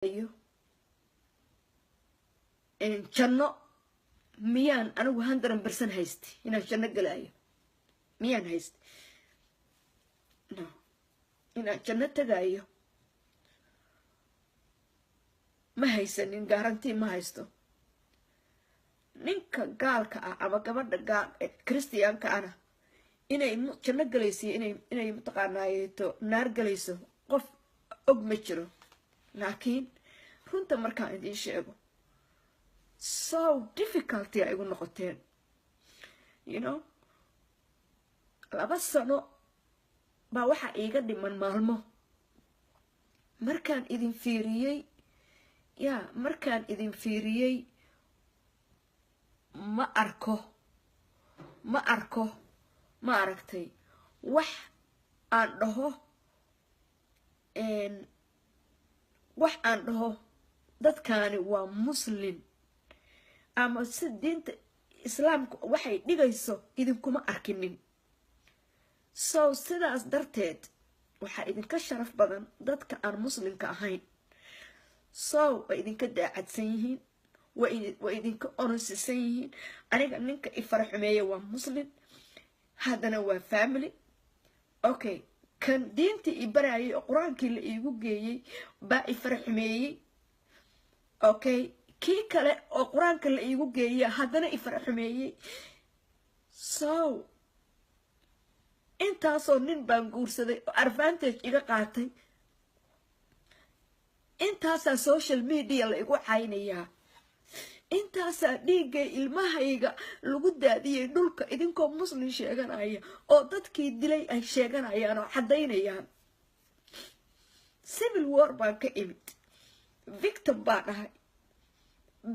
أيوه إن جنة ميان أنا وهندرن برسن هايستي هنا جنة قلاية ميان هايستي no هنا جنة تجايو ما هيسن إن جارنتي ما هيستو نينك قال كأما قبل قال كريستيان كأنا إني جنة قليسي إني متقانا يتو نار قليسو قف أقمجرو لكن runta markaan idin sheego so difficult ay igu noqoteen laba sano baa waxa iiga dhiman maalmo markaan idin fiiriyey ma aragtay wax aan dhaho dadkaani waa muslim ama si diinta islaamku waxay dhigayso idinkuma arkinin so sidaas darteed waxa idinka sharaf badan dadka aan muslimka ahayn so way idinka daacadsan yihiin way idinka onosisan yihiin aniga ninka ifaraxumeeya waa muslim haddana waa family okay kan diintii ibarayay oo quraankii la iigu geeyay baa ifaraxumeeyay okay kii kale oo quraanka la iigu geeyay haddana ifaraxumeeyay so intaasoo nin baan guursaday oo advantage iga qaatay intaasaa social media la igu caynayaa intaasaa dhiiggay ilmahayga lagu daadiyey dhulka idinkoo muslim sheeganaya oo dadkii dilay ay sheeganayaan oo caddaynayaan civil war baan ka imid victim baan ahay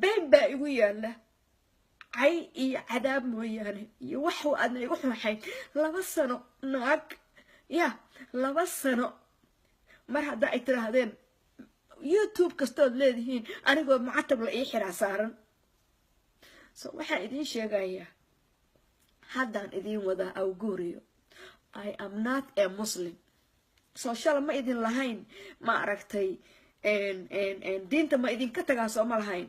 been baa igu yaalla cay iyo cadaab mooyaane iyo waxuu aadna igu xumaxayn 2 sano naag 2 sano mar hadda ay tiraahdeen YouTube kastood leedihiin anigoo mucatab la ii xiraa saaran so waxaan idin sheegayaa haddaan idin wadaa awguuriyo I am not a Muslim so shala ma idin lahayn ma aragtay diinta ma idinka tagaa soo ma lahayn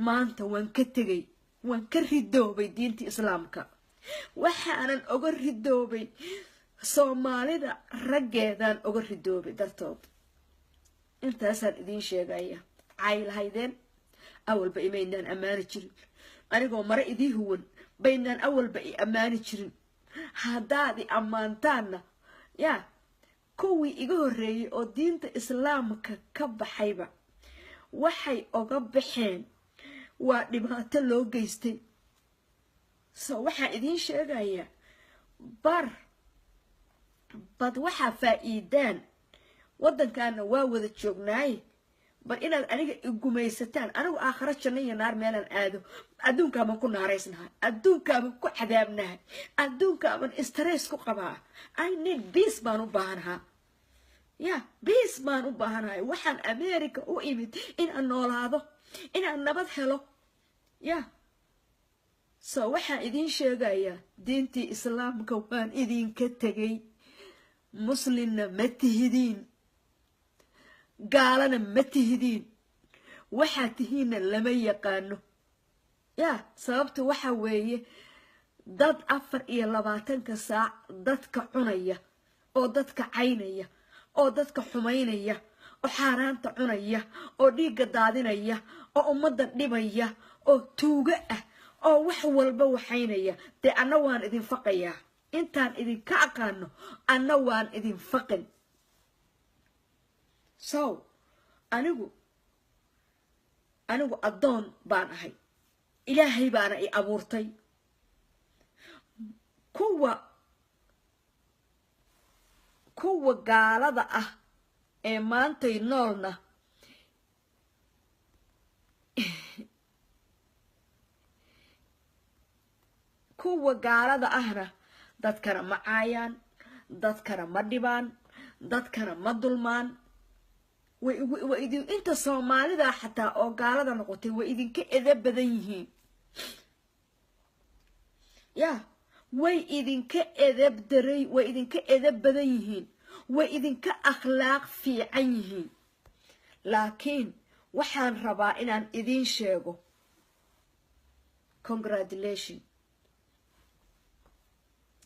maanta waan ka tegay waan ka ridoobay diinta islaamka waxaanan oga ridoobay Soomaalida raggeedaan oga ridoobay dartood intaasaan idin sheegaya cay lahaydeen awalba imaynaan ammaani jirin anigoo mare idii huwan baynaan awalba i ammaani jirin haddaad i ammaantaanna kuwii iga horreeyay oo diinta islaamka ka baxayba waxay oga baxeen waa dhibaato loo geystay so waxaan idin sheegayaa bad waxaa faa'iidaan waddankaana waa wada joognaaye bal inaad aniga igumaysataan anigu aakhira janno iyo naar meelaan aado adduunkaaban ku naaraysnahay adduunkaaban ku cadaabnahay adduunkaaban stress ku qabaa I need peace baan u baahanahaa peace baan u baahanahay waxaan America u imid inaan noolaado inaan nabad helo so waxaan idin sheegayaa diintii islaamka waan idinka tegay muslimna ma tihidiin gaalana ma tihidiin waxaa tihiinna lama yaqaano sababta waxa weeye dad 24 saac dadka cunaya oo dadka caynaya oo dadka xumaynaya oo xaaraanta cunaya oo dhiigga daadinaya oo ummadda dhibaya oo tuuga ah oo wax walba waxaynaya dee anna waan idin faqayaa intaan idinka aqaano anna waan idin faqin so anigu addoon baan ahay ilaahay baana i abuurtay kuwa gaalada ah ee maantay noolna kuwa gaalada ahna dadkana ma caayaan dadkana ma dhibaan dadkana ma dulmaan inta Soomaalida xataa oo gaalada noqotay way idinka edeb badan yihiin way idinka edeb badan yihiin way idinka akhlaaq fiican yihiin laakiin waxaan rabaa inaan idiin sheego congratulation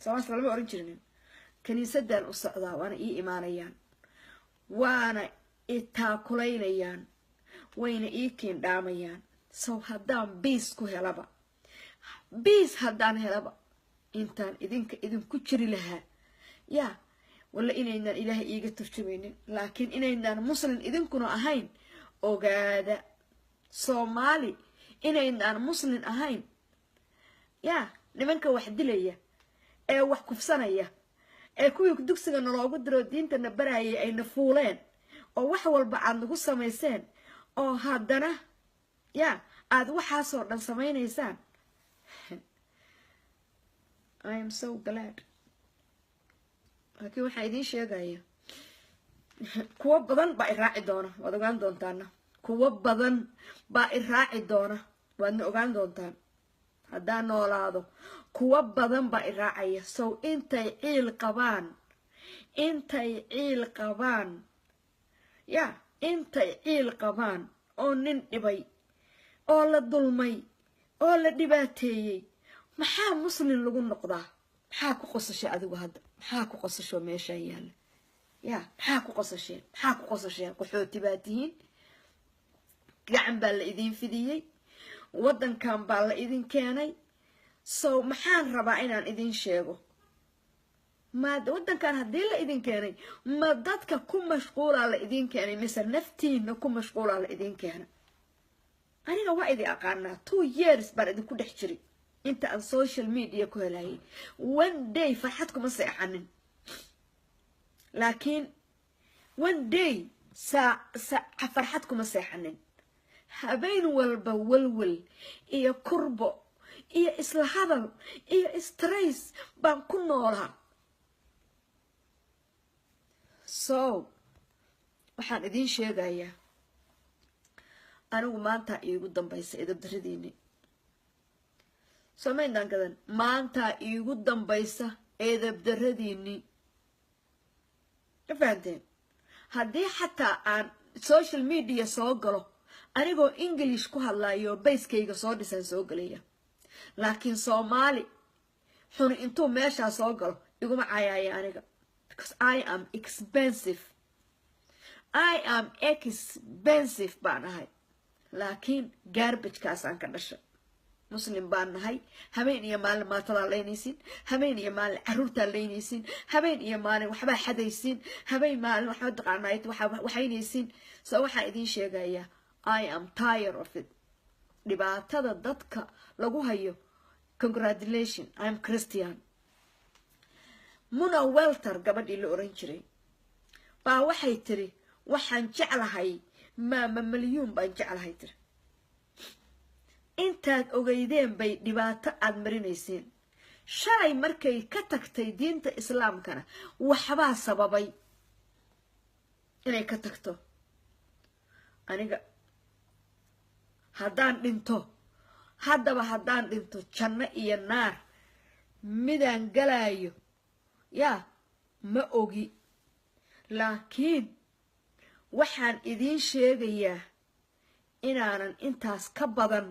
sawaas lama oran jirin kaniisadaan u socdaa waana ii imaanayaan waana itaakuleynayaan wayna ii kiindhaamayaan sow haddaan biis ku helaba biis haddaan helaba intaan idinku jiri lahaa yaa walla inaynaan ilaahay iiga turjumaynin laakiin inaynaan muslim idinkuna ahayn ogaada soomaali inaynaan muslim ahayn yaa nimanka wax dilaya ee wax kufsanaya ee kuwii dugsiga naloogu diro diintana barayay ayna fuuleen oo wax walba aad nagu samayseen oo haddana yaa aad waxaasoo dhan samaynaysaan I am so glad laakiin waxaan idiin sheegaya kuwo badan baa i raaci doona waad ogaan doontaana kuwo badan baa i raaci doona waadna ogaan doontaan haddaan noolaado kuwo badan baa i raacaya sow intay ciil qabaan yaa intay ciil qabaan oo nin dhibay oo la dulmay oo la dhibaateeyey maxaa muslim lagu noqdaa maxaa ku qosashay adigu hadda maxaa ku qosasho meesha yaala yaa maxaa ku qosasheen qaxooti baa tihiin gacan baa la idin fidiyey waddankan baa la idin keenay sow maxaan rabaa inaan idin sheego waddankan haddii la idin keenay ma dadka ku mashquulaa la idin keenay mise naftiina ku mashquulaa la idin keenay aniga waa idin aqaanaa 2 years baan idinku dhex jiri inta aan social media ku helayay 1 day farxad kuma seexanin laakiin 1 day farxad kuma seexanin habeen walba walwal iyo kurbo iyo isla hadal iyo stress baan ku noolaa so waxaan idiin sheegayaa anigu maanta iigu dambaysa edabdaradiini samaynaan gadan maanta iigu dambaysa edabdaradiini ma fahanteen haddii xataa aan social media soo galo anigoo English ku hadlayo bayskayga soo dhisan soo galaya laakiin Soomaali xun intuu meesha soo galo iguma caayaya aniga because I am expensive baan ahay laakiin garbage kaasaan ka dhashay muslim baan nahay habeen iyo maalin maatada leynaysiin habeen iyo maalin caruurta leynaysiin habeen iyo maalin waxba xadaysiin habeen maalin waxba taqaanayd waxaynaysiin soo waxaan idin sheegayaa I am tired of it dhibaatada dadka lagu hayo congratulation I am Christian Muna Welter gabadhii la oran jiray baa waxay tiri waxaan jeclahay maama milyuun baan jeclahay tiri intaad ogeydeen bay dhibaato aad marinayseen shalay markay ka tagtay diinta islaamkana waxbaa sababay inay ka tagto aniga haddaan dhinto janno iyo naar midaan galayo yaa ma ogi laakiin waxaan idiin sheegayaa inaanan intaas ka badan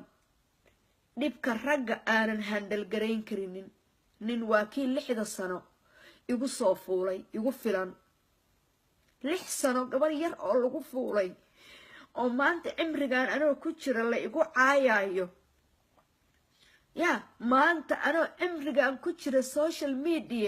dhibka ragga aanan handalgarayn karinin nin waa kii 6 sano igu soo fuulay igu filan 6 sano gabar yar oo lagu fuulay oo maanta cimrigan anoo ku jira la igu caayayo yaa maanta anoo cimrigan ku jira social media